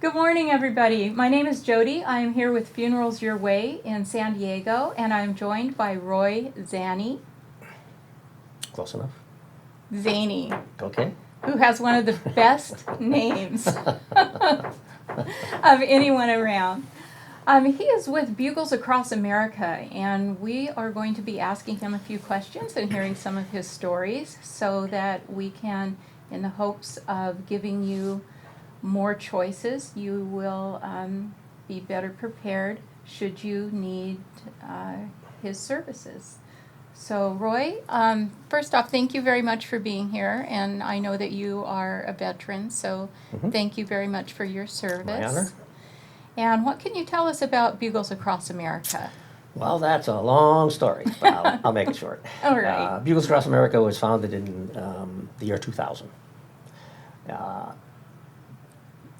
Good morning, everybody. My name is Jody. I am here with Funerals Your Way in San Diego, and I'm joined by Roy Zanni, Close enough. Zaney, Okay. who has one of the best names of anyone around. He is with Bugles Across America, and we are going to be asking him a few questions and hearing some of his stories so that we can, in the hopes of giving you more choices, you will be better prepared should you need his services. So, Roy, first off, thank you very much for being here, and I know that you are a veteran, so thank you very much for your service. My honor. And what can you tell us about Bugles Across America? Well, that's a long story, but I'll make it short. All right. Bugles Across America was founded in the year 2000.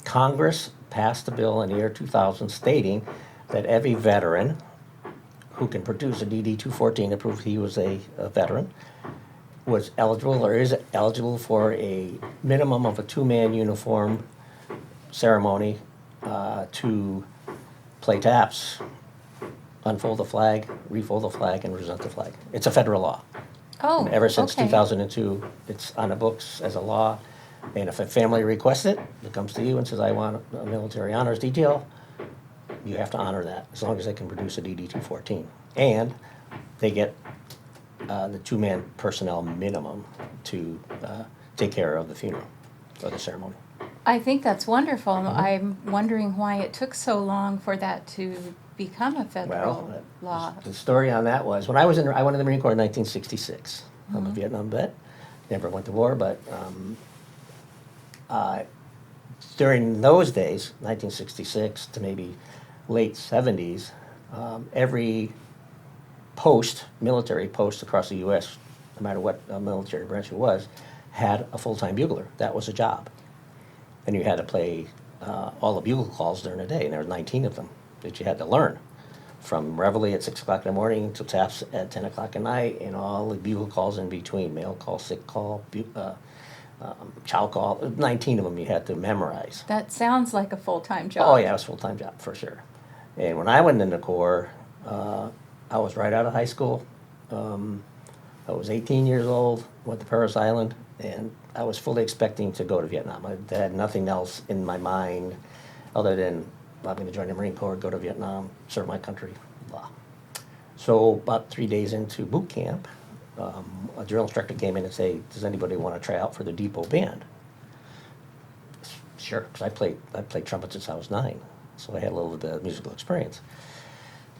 Congress passed a bill in the year 2000 stating that every veteran who can produce a DD-214 to prove he was a veteran was eligible or is eligible for a minimum of a two-man uniform ceremony to play taps, unfold the flag, refold the flag, and present the flag. It's a federal law. Oh, And ever since okay. 2002, it's on the books as a law. And if a family requests it, it comes to you and says, I want a military honors detail, you have to honor that as long as they can produce a DD-214. And they get the two-man personnel minimum to take care of the funeral or the ceremony. I think that's wonderful. Mm-hmm. I'm wondering why it took so long for that to become a federal Well, law. the story on that was when I went in the Marine Corps in 1966. I'm a Vietnam vet, never went to war, but during those days, 1966 to maybe late 70s, every military post across the U.S., no matter what military branch it was, had a full-time bugler. That was a job. And you had to play all the bugle calls during the day, and there were 19 of them that you had to learn. From reveille at 6 o'clock in the morning to taps at 10 o'clock at night, and all the bugle calls in between, mail call, sick call, chow call, 19 of them you had to memorize. That sounds like a full-time job. Oh yeah, it was a full-time job for sure. And when I went in the Corps, I was right out of high school. I was 18 years old, went to Parris Island, and I was fully expecting to go to Vietnam. I had nothing else in my mind other than I'm going to join the Marine Corps, go to Vietnam, serve my country, blah. So about 3 days into boot camp, a drill instructor came in and said, does anybody want to try out for the depot band? Sure, because I played trumpet since I was 9, so I had a little bit of musical experience.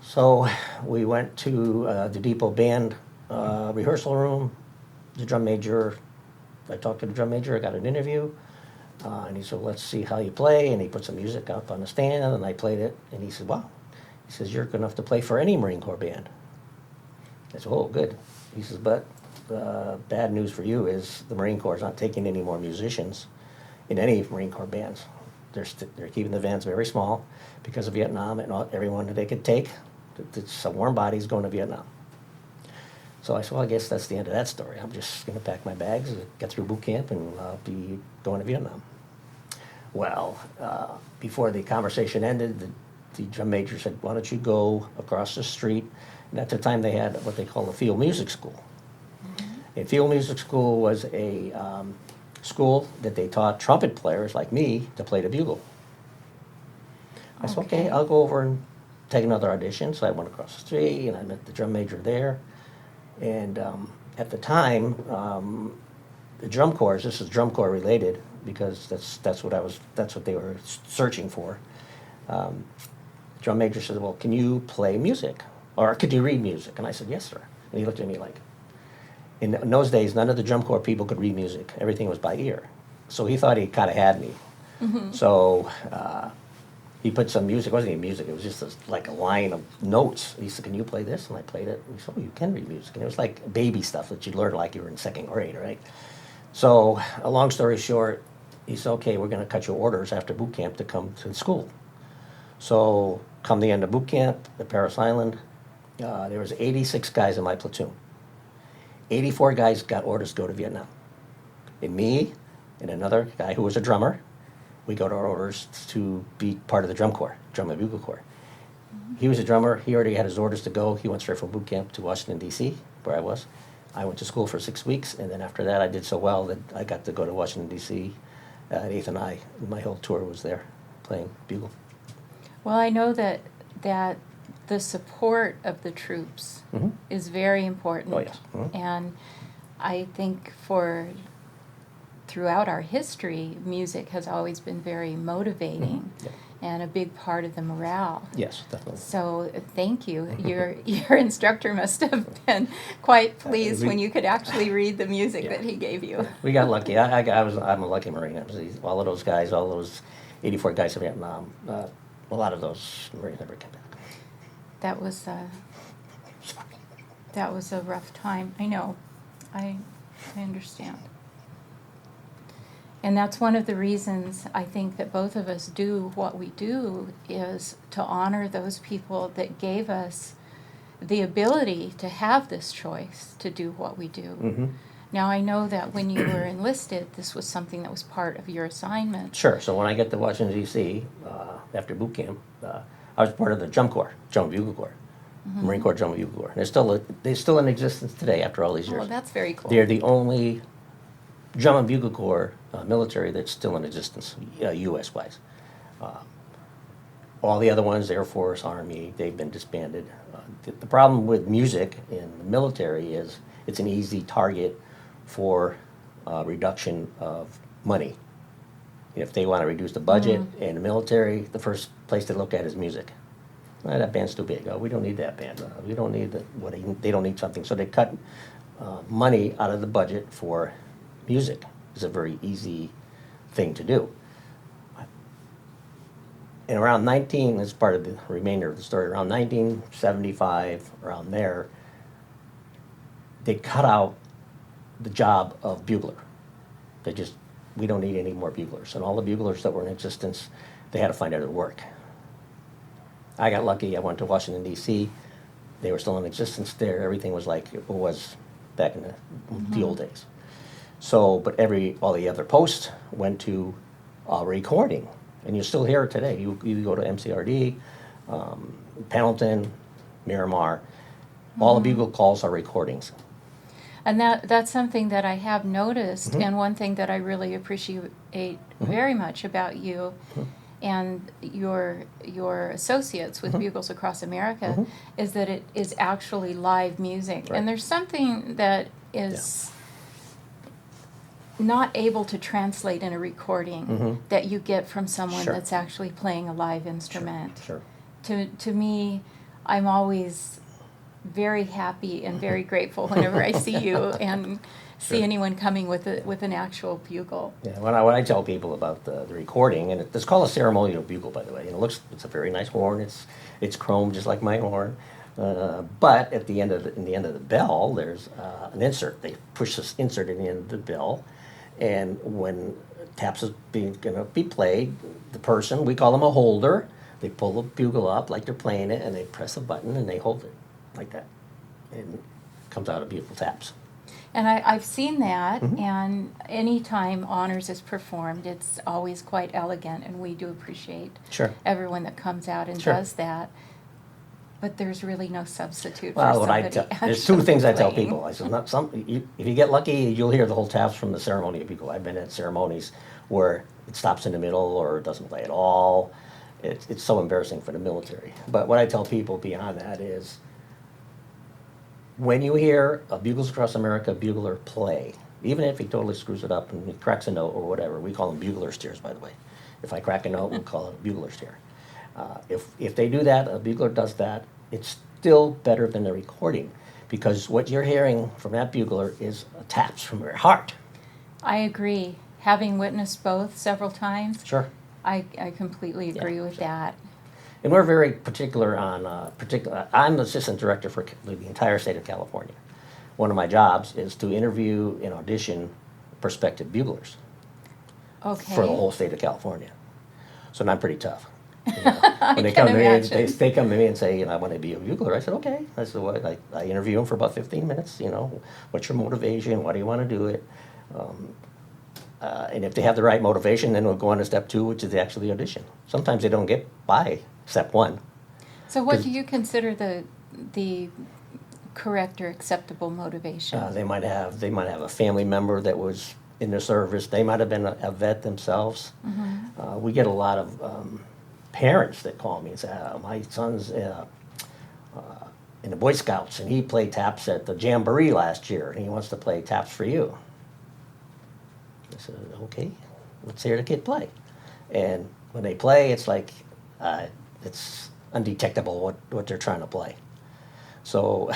So we went to the depot band rehearsal room. The drum major, I talked to the drum major, I got an interview, and he said, let's see how you play, and he put some music up on the stand, and I played it, and he said, wow. He says, you're good enough to play for any Marine Corps band. I said, oh, good. He says, but bad news for you is the Marine Corps is not taking any more musicians in any Marine Corps bands. They're keeping the bands very small because of Vietnam, and everyone that they could take, some warm bodies going to Vietnam. So I said, well, I guess that's the end of that story. I'm just going to pack my bags, get through boot camp, and I'll be going to Vietnam. Well, before the conversation ended, the drum major said, why don't you go across the street? And at the time they had what they call a field music school. And field music school was a school that they taught trumpet players like me to play the bugle. I said, okay, I'll go over and take another audition. So I went across the street and I met the drum major there. And at the time, the drum corps, this is drum corps related because that's what they were searching for. Drum major said, well, can you play music? Or could you read music? And I said, yes, sir. And he looked at me like, in those days, none of the drum corps people could read music. Everything was by ear. So he thought he kind of had me. So he put some music. It wasn't even music. It was just like a line of notes. He said, can you play this? And I played it. And he said, oh, you can read music. And it was like baby stuff that you learned like you were in second grade, right? So a long story short, he said, okay, we're going to cut your orders after boot camp to come to school. So come the end of boot camp at Parris Island, there was 86 guys in my platoon. 84 guys got orders to go to Vietnam. And me and another guy who was a drummer we got our orders to be part of the drum corps, drum and bugle corps. He was a drummer. He already had his orders to go. He went straight from boot camp to Washington, D.C., where I was. I went to school for 6 weeks, and then after that, I did so well that I got to go to Washington, D.C. Nathan and I, my whole tour was there playing bugle. Well, I know that the support of the troops Mhm. is very important. Oh, yes. Mhm. And I think throughout our history, music has always been very motivating Yeah. and a big part of the morale. Yes, definitely. So thank you. Your instructor must have been quite pleased when you could actually read the music Yeah. that he gave you. We got lucky. I'm a lucky Marine. All of those guys, all those 84 guys in Vietnam, a lot of those Marines never came back. That was a rough time. I know. I understand. And that's one of the reasons I think that both of us do what we do, is to honor those people that gave us the ability to have this choice to do what we do. Mm-hmm. Now, I know that when you were enlisted, this was something that was part of your assignment. Sure. So when I get to Washington, D.C., after boot camp, I was part of the Drum Corps, Drum and Bugle Corps, Mm-hmm. Marine Corps Drum and Bugle Corps. And they're still in existence today after all these years. Oh, that's very cool. They're the only Drum and Bugle Corps military that's still in existence, U.S.-wise. All the other ones, Air Force, Army, they've been disbanded. The problem with music in the military is it's an easy target for reduction of money. If they want to reduce the budget in the military, the first place they look at is music. That band's too big. Oh, we don't need that band. We don't need they don't need something. So they cut money out of the budget for music. It's a very easy thing to do. And around as part of the remainder of the story, around 1975, around there, they cut out the job of bugler. We don't need any more buglers. And all the buglers that were in existence, they had to find other work. I got lucky. I went to Washington, D.C. They were still in existence there. Everything was like it was back in the old days. So, but all the other posts went to recording. And you still hear it today. You go to MCRD, Pendleton, Miramar. All the bugle calls are recordings. And that's something that I have noticed, and one thing that I really appreciate very much about you and your associates with Bugles Across America is that it is actually live music. Right. And there's something that is not able to translate in a recording that you get from someone Sure. that's actually playing a live instrument. Sure. To me, I'm always very happy and very grateful whenever I see you and see Sure. anyone coming with an actual bugle. Yeah, when I tell people about the recording, and it's called a ceremonial bugle, by the way. And it's a very nice horn. It's chrome just like my horn. But in the end of the bell, there's an insert. They push this insert in the end of the bell, and when taps is going to be played, the person, we call them a holder, they pull the bugle up like they're playing it, and they press a button and they hold it like that, and it comes out of beautiful taps. And I've seen that, and anytime honors is performed, it's always quite elegant, and we do appreciate Sure. everyone that comes out and Sure. does that. But there's really no substitute Well, for somebody there's two things I tell playing. people. I said, if you get lucky, you'll hear the whole taps from the ceremony of bugle. I've been at ceremonies where it stops in the middle or it doesn't play at all. It's so embarrassing for the military. But what I tell people beyond that is, when you hear a Bugles Across America bugler play, even if he totally screws it up and he cracks a note or whatever, we call them bugler's tears, by the way. If I crack a note, we call it a bugler's tear. If they do that, a bugler does that, it's still better than the recording, because what you're hearing from that bugler is taps from your heart. I agree. Having witnessed both several times, Sure. I completely agree with that. And we're very particular on, I'm the assistant director for the entire state of California. One of my jobs is to interview and audition prospective buglers Okay. for the whole state of California. So I'm pretty tough. I When they can come to me, imagine. they come to me and say, I want to be a bugler. I said, okay. I said, well, I interview them for about 15 minutes. What's your motivation? Why do you want to do it? And if they have the right motivation, then we'll go on to step 2, which is actually the audition. Sometimes they don't get by step 1. So what 'Cause- do you consider the correct or acceptable motivation? They might have a family member that was in the service. They might have been a vet themselves. We get a lot of parents that call me and say, "My son's in the Boy Scouts, and he played taps at the Jamboree last year, and he wants to play taps for you." I said, "Okay, let's hear the kid play." And when they play, it's like it's undetectable what they're trying to play. So,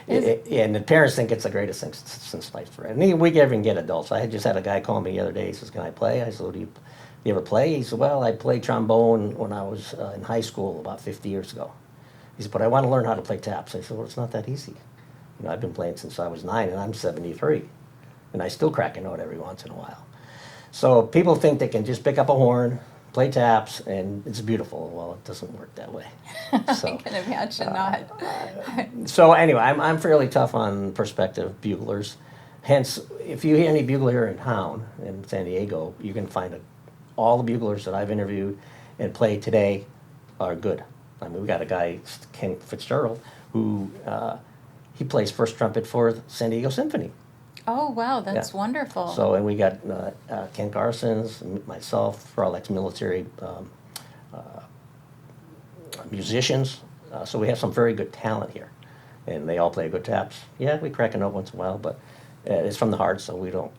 and the parents think it's the greatest thing since sliced bread. And we even get adults. I just had a guy call me the other day. He says, "Can I play?" I said, "Do you ever play?" He said, "Well, I played trombone when I was in high school about 50 years ago." He said, "But I want to learn how to play taps." I said, "Well, it's not that easy. I've been playing since I was 9, and I'm 73, and I still crack a note every once in a while." So people think they can just pick up a horn, play taps, and it's beautiful. Well, it doesn't work that way. So, I can imagine not. so anyway, I'm fairly tough on prospective buglers. Hence, if you hear any bugler here in town in San Diego, you can find all the buglers that I've interviewed and played today are good. I mean, we got a guy, Ken Fitzgerald, who he plays first trumpet for the San Diego Symphony. Oh, wow, that's Yeah. wonderful. So, and we got Ken Carson's, myself, for all ex-military musicians. So we have some very good talent here, and they all play good taps. Yeah, we crack a note once in a while, but it's from the heart, so we don't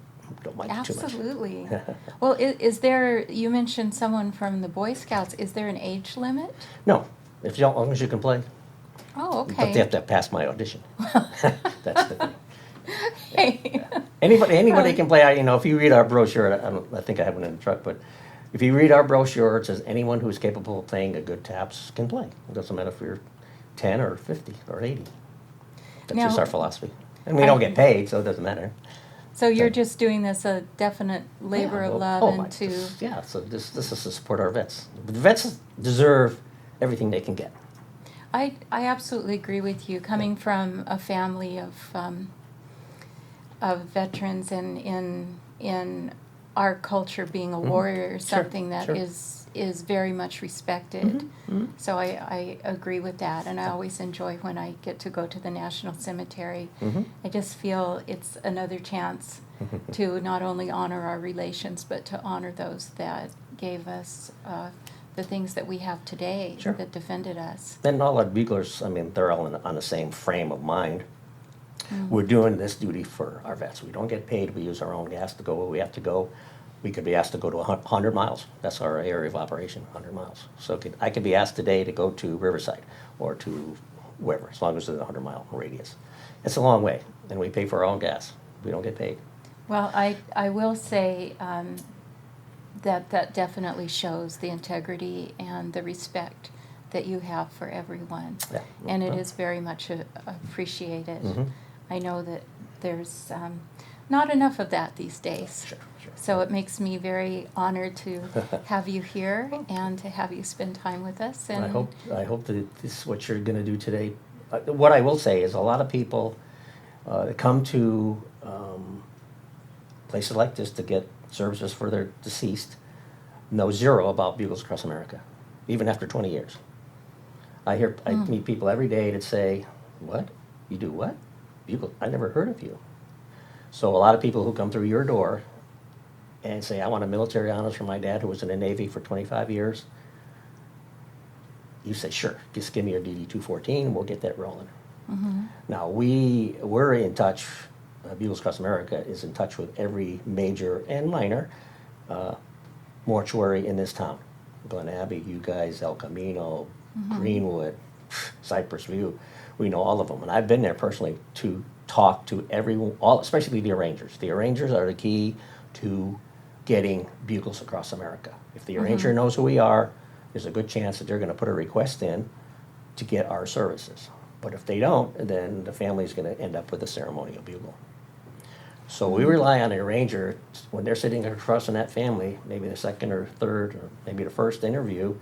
mind it too much. Absolutely. Well, is there, you mentioned someone from the Boy Scouts, is there an age limit? No, as long as you can play, Oh, but they have okay. to pass my audition. That's the thing. Hey. Anybody can play. If you read our brochure, I think I have one in the truck, but if you read our brochure, it says anyone who's capable of playing a good taps can play. It doesn't matter if you're 10 or 50 or 80. That's just Now, our philosophy. And we don't get paid, so it doesn't matter. So you're just doing this a definite labor Yeah, of well, love my- and to, Yeah, so this is to support our vets. The vets deserve everything they can get. I absolutely agree with you. Coming from a family of veterans and in our culture, being a warrior is Sure, something that sure. is very much respected. Mhm. So I agree with that, and I always enjoy when I get to go to the National Cemetery. Mhm. I just feel it's another chance to not only honor our relations, but to honor those that gave us the things that we have today, Sure. that defended us. And all our buglers, they're all on the same frame of mind. Mm. We're doing this duty for our vets. We don't get paid. We use our own gas to go where we have to go. We could be asked to go to 100 miles. That's our area of operation, 100 miles. So I could be asked today to go to Riverside or to wherever, as long as it's a 100-mile radius. It's a long way, and we pay for our own gas. We don't get paid. Well, I will say that definitely shows the integrity and the respect that you have for everyone. Yeah. And it is very much appreciated. Mhm. I know that there's not enough of that these days. Sure, sure. So it makes me very honored to have you here and to have you spend time with us. And I hope that this is what you're going to do today. What I will say is a lot of people that come to places like this to get services for their deceased know zero about Bugles Across America, even after 20 years. I meet people every day that say, "What? You do what? Bugle? I never heard of you." So a lot of people who come through your door and say, "I want a military honors from my dad who was in the Navy for 25 years." You say, "Sure, just give me your DD-214 and we'll get that rolling." Now, we're in touch, Bugles Across America is in touch with every major and minor mortuary in this town. Glen Abbey, you guys, El Camino, Greenwood, Cypress View. We know all of them. And I've been there personally to talk to everyone, especially the arrangers. The arrangers are the key to getting Bugles Across America. If the arranger knows who we are, there's a good chance that they're going to put a request in to get our services. But if they don't, then the family's going to end up with a ceremonial bugle. So we rely on the arranger when they're sitting across from that family, maybe the second or third or maybe the first interview,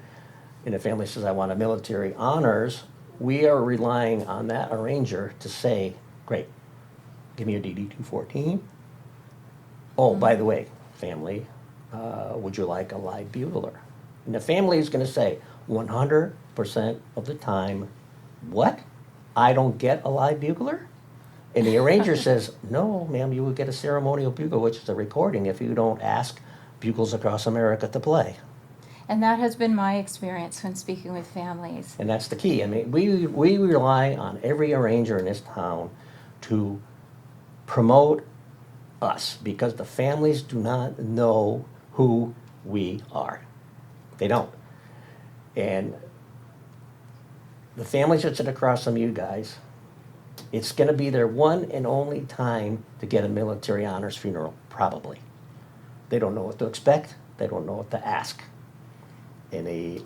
and the family says, "I want a military honors," we are relying on that arranger to say, "Great, give me your DD-214. Oh, by the way, family, would you like a live bugler? And the family is going to say 100% of the time, what? I don't get a live bugler? And the arranger says, no, ma'am, you would get a ceremonial bugle, which is a recording, if you don't ask Bugles Across America to play. And that has been my experience when speaking with families. And that's the key. I mean, we rely on every arranger in this town to promote us, because the families do not know who we are. They don't. And the families that sit across from you guys, it's going to be their one and only time to get a military honors funeral, probably. They don't know what to expect. They don't know what to ask. And they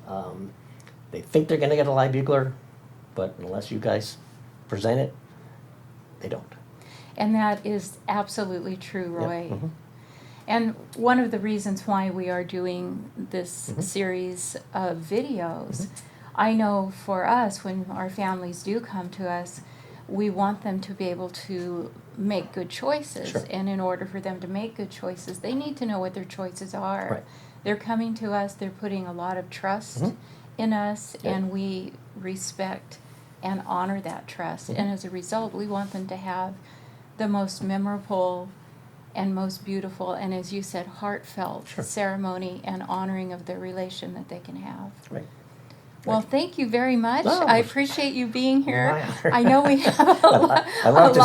think they're going to get a live bugler, but unless you guys present it, they don't. And that is absolutely true, Roy. Yep. Mm-hmm. And one of the reasons why we are doing this series of videos, I know for us, when our families do come to us, we want them to be able to make good choices. Sure. And in order for them to make good choices, they need to know what their choices are. Right. They're coming to us, they're putting a lot of trust in us, Yeah. and we respect and honor that trust. And as a result, we want them to have the most memorable and most beautiful, and as you said, heartfelt ceremony and honoring of their relation that they can have. Right. Well, thank you very much. No. I appreciate you being here. My honor. I know we have a lot I love to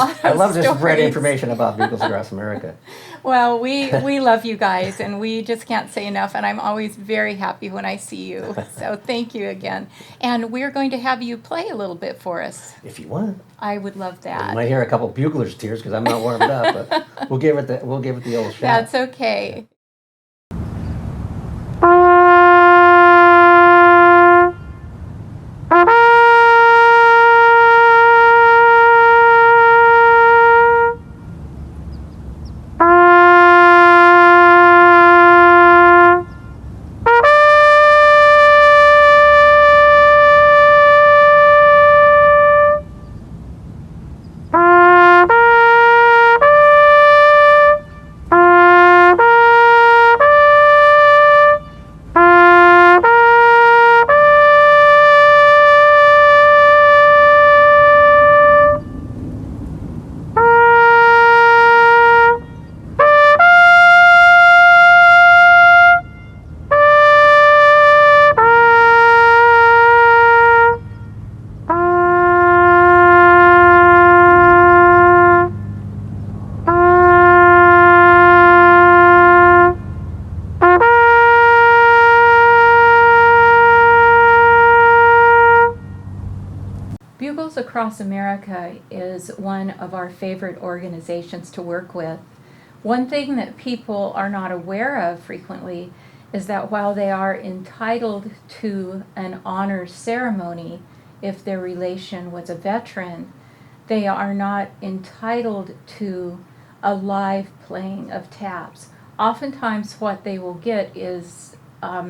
spread stories. information about Bugles Across America. Well, we love you guys, and we just can't say enough, and I'm always very happy when I see you. So thank you again. And we're going to have you play a little bit for us. If you want. I would love You that. might hear a couple buglers' tears because I'm not warmed up, but we'll give it the old shot. That's okay. Bugles Across America is one of our favorite organizations to work with. One thing that people are not aware of frequently is that while they are entitled to an honors ceremony if their relation was a veteran, they are not entitled to a live playing of taps. Oftentimes what they will get is a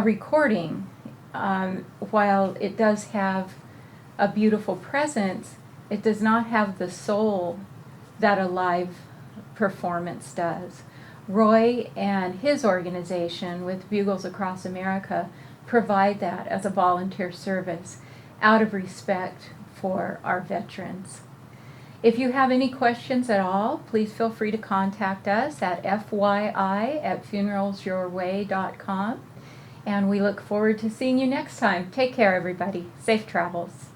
recording. While it does have a beautiful presence, it does not have the soul that a live performance does. Roy and his organization with Bugles Across America provide that as a volunteer service out of respect for our veterans. If you have any questions at all, please feel free to contact us at fyi@funeralsyourway.com, and we look forward to seeing you next time. Take care, everybody. Safe travels.